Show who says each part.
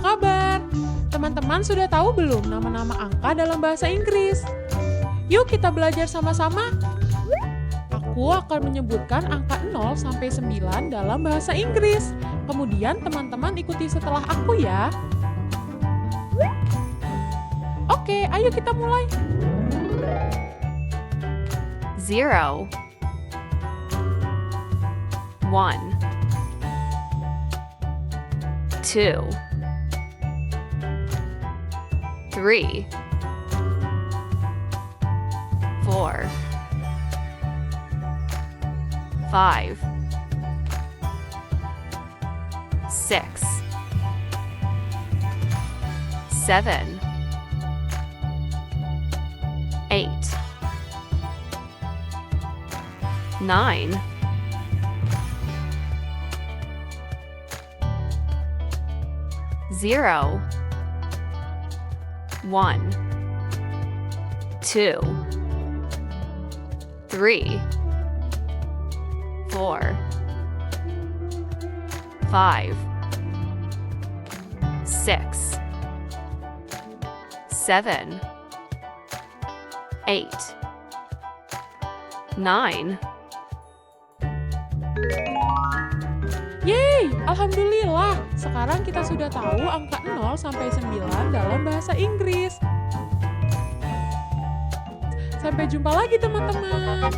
Speaker 1: kabar? Teman-teman sudah tahu belum nama-nama angka dalam bahasa Inggris? Yuk kita belajar sama-sama. Aku akan menyebutkan angka 0 sampai 9 dalam bahasa Inggris. Kemudian teman-teman ikuti setelah aku ya. Oke, ayo kita mulai.
Speaker 2: 0 1 2 3 4 5 6 7 8 9 0 1 2 3 4 5 6 7 8 9
Speaker 1: Yeay, alhamdulillah. Sekarang kita sudah tahu angka 0 sampai 9 dalam bahasa Inggris. Sampai jumpa lagi teman-teman.